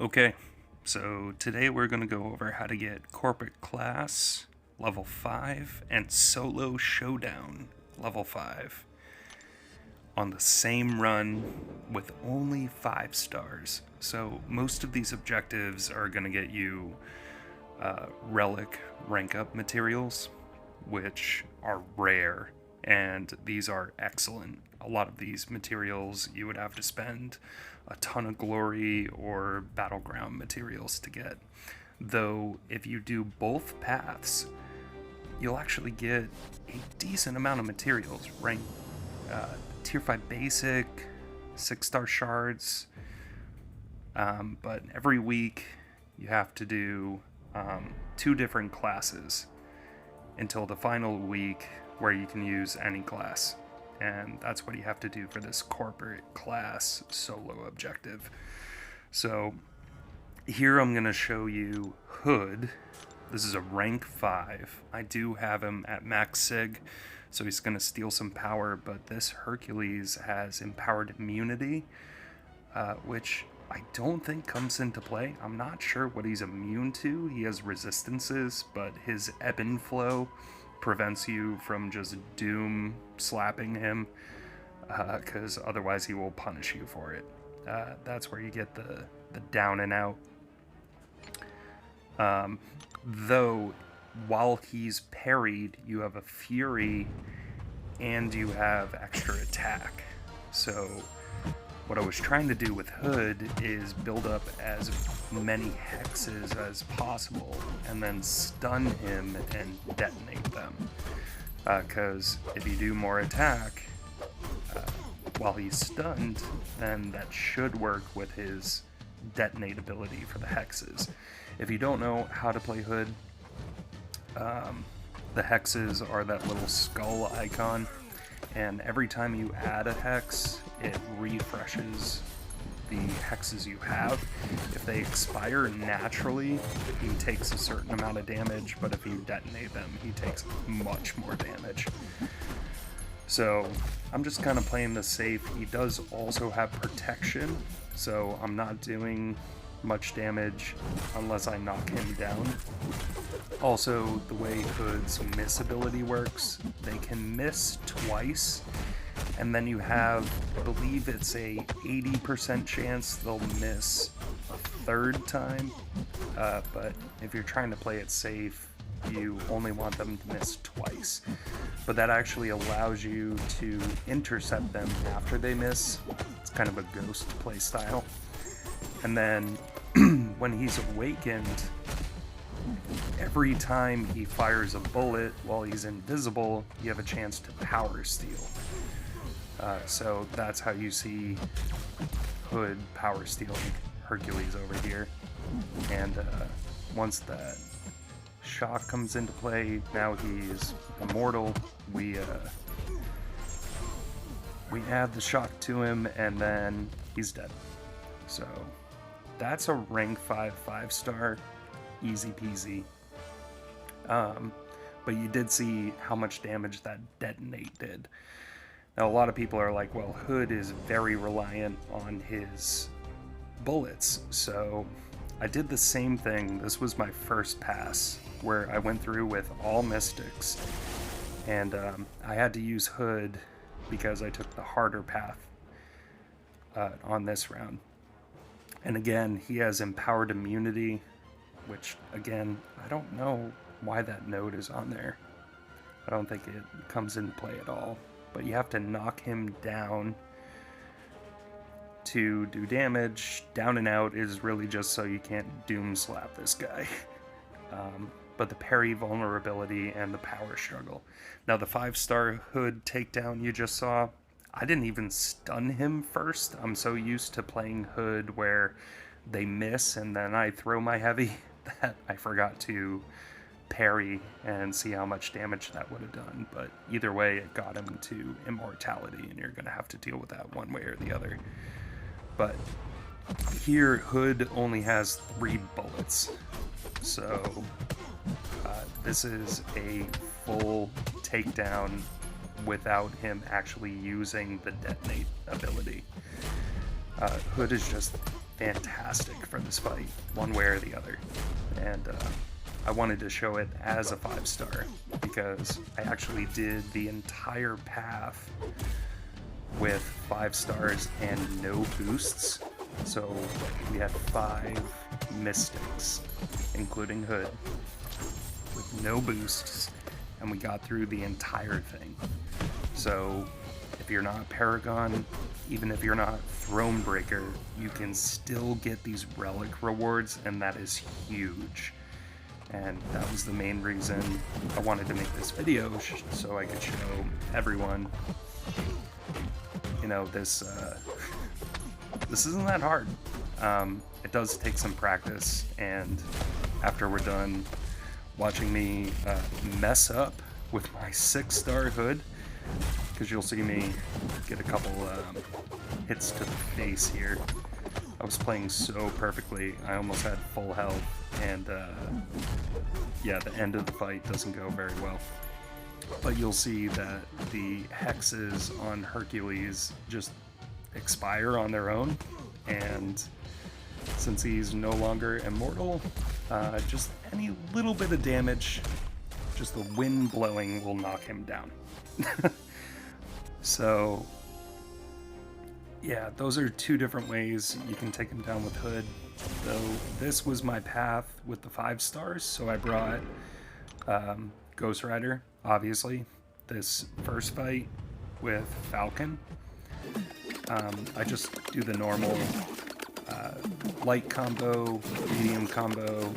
Okay, so today we're going to go over how to get Corporate Class level 5 and Solo Showdown level 5 on the same run with only 5 stars. So most of these objectives are going to get you relic rank up materials, which are rare, and these are excellent. A lot of these materials you would have to spend a ton of glory or battleground materials to get. Though if you do both paths, you'll actually get a decent amount of materials. Rank tier 5 basic, 6-star shards, but every week you have to do 2 different classes until the final week where you can use any class. And that's what you have to do for this corporate class solo objective. So here I'm going to show you Hood. This is a rank 5. I do have him at max sig, so he's going to steal some power, but this Hercules has empowered immunity, which I don't think comes into play. I'm not sure what he's immune to. He has resistances, but his ebb and flow prevents you from just doom slapping him, because otherwise he will punish you for it. That's where you get the down and out. Though, while he's parried, you have a fury and you have extra attack. So what I was trying to do with Hood is build up as many hexes as possible and then stun him and detonate them. Because if you do more attack while he's stunned, then that should work with his detonate ability for the hexes. If you don't know how to play Hood, the hexes are that little skull icon, and every time you add a hex, it refreshes the hexes you have. If they expire naturally, he takes a certain amount of damage, but if you detonate them, he takes much more damage. So I'm just kind of playing this safe. He does also have protection, so I'm not doing much damage unless I knock him down. Also, the way Hood's miss ability works, they can miss twice, and then you have, I believe it's a 80% chance they'll miss a third time, but if you're trying to play it safe, you only want them to miss twice. But that actually allows you to intercept them after they miss. It's kind of a ghost play style. And then when he's awakened, every time he fires a bullet while he's invisible, you have a chance to power steal. So that's how you see Hood power stealing Hercules over here. And once that shock comes into play, now he's immortal. We add the shock to him, and then he's dead. So that's a rank 5 5-star, easy peasy. But you did see how much damage that detonate did. Now a lot of people are like, well, Hood is very reliant on his bullets. So I did the same thing. This was my first pass where I went through with all mystics, and I had to use Hood because I took the harder path on this round. And again, he has empowered immunity, which again, I don't know why that node is on there. I don't think it comes into play at all, but you have to knock him down to do damage. Down and out is really just so you can't doom slap this guy. But the parry vulnerability and the power struggle. Now the 5-star Hood takedown you just saw, I didn't even stun him first. I'm so used to playing Hood where they miss and then I throw my heavy that I forgot to parry and see how much damage that would have done. But either way, it got him to immortality, and you're going to have to deal with that one way or the other. But here, Hood only has 3 bullets. So this is a full takedown without him actually using the detonate ability. Hood is just fantastic for this fight, one way or the other. And I wanted to show it as a 5-star because I actually did the entire path with 5 stars and no boosts. So we had 5 mystics, including Hood, with no boosts, and we got through the entire thing. So if you're not Paragon, even if you're not Thronebreaker, you can still get these relic rewards, and that is huge. And that was the main reason I wanted to make this video, so I could show everyone, you know, this isn't that hard. It does take some practice, and after we're done watching me mess up with my 6-star Hood, because you'll see me get a couple hits to the face here. I was playing so perfectly, I almost had full health, and yeah, the end of the fight doesn't go very well. But you'll see that the hexes on Hercules just expire on their own, and since he's no longer immortal, just any little bit of damage, just the wind blowing will knock him down. So yeah, those are 2 different ways you can take him down with Hood. Though this was my path with the 5 stars, so I brought Ghost Rider, obviously, this first fight with Falcon. I just do the normal light combo, medium combo,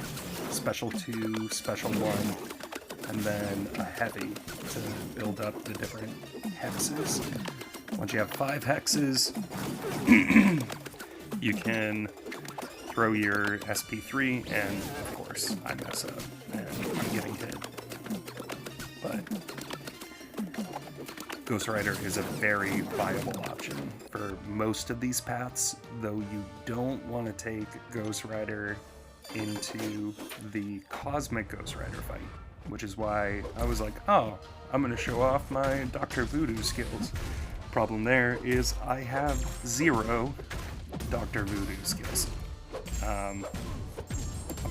special 2, special 1, and then a heavy to build up the different hexes. Once you have 5 hexes, you can throw your SP3, and of course I mess up and I'm getting hit. But Ghost Rider is a very viable option for most of these paths, though you don't want to take Ghost Rider into the Cosmic Ghost Rider fight, which is why I was like, oh, I'm going to show off my Dr. Voodoo skills. Problem there is I have 0 Dr. Voodoo skills. I'm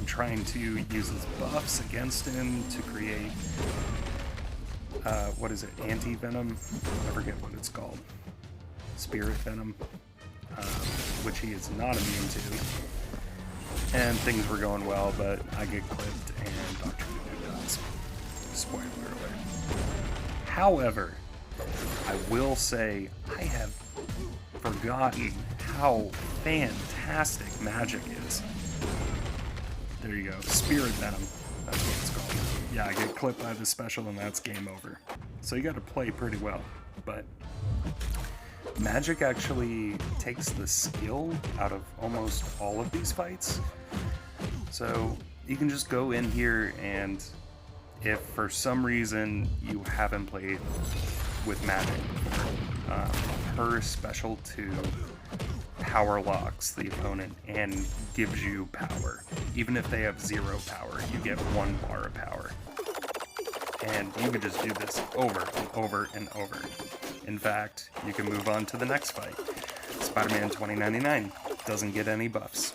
trying to use his buffs against him to create, what is it, anti-venom? I forget what it's called. Spirit venom, which he is not immune to. And things were going well, but I get clipped and Dr. Voodoo dies. Spoiler alert. However, I will say I have forgotten how fantastic magic is. There you go, Spirit Venom, that's what it's called. Yeah, I get clipped by the special and that's game over. So you gotta play pretty well, but magic actually takes the skill out of almost all of these fights. So you can just go in here, and if for some reason you haven't played with magic before, her special 2 power locks the opponent and gives you power. Even if they have 0 power, you get 1 bar of power. And you can just do this over and over and over. In fact, you can move on to the next fight. Spider-Man 2099 doesn't get any buffs.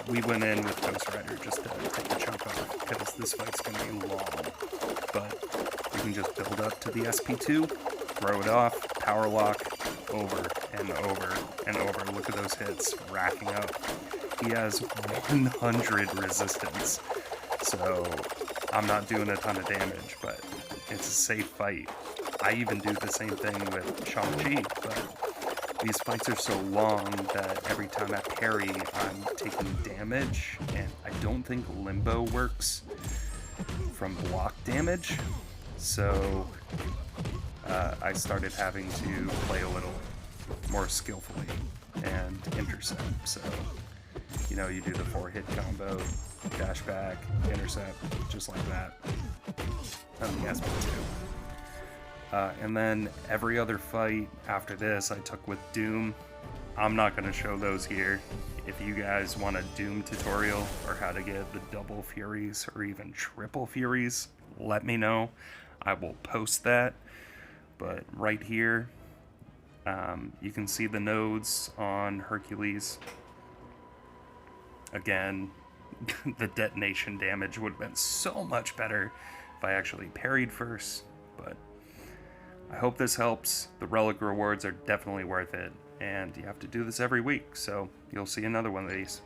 We went in with Ghost Rider just to take the chunk off, because this fight's going to be long. But you can just build up to the SP2, throw it off, power lock, over and over and over. Look at those hits racking up. He has 100 resistance, so I'm not doing a ton of damage, but it's a safe fight. I even do the same thing with Shang-Chi, but these fights are so long that every time I parry, I'm taking damage, and I don't think Limbo works from block damage, so I started having to play a little more skillfully and intercept. So, you know, you do the 4-hit combo, dash back, intercept, just like that. On the SP2. And then every other fight after this I took with Doom. I'm not going to show those here. If you guys want a Doom tutorial or how to get the double Furies or even triple Furies, let me know. I will post that. But right here, you can see the nodes on Hercules. Again, the detonation damage would have been so much better if I actually parried first, but I hope this helps. The relic rewards are definitely worth it, and you have to do this every week, so you'll see another one of these.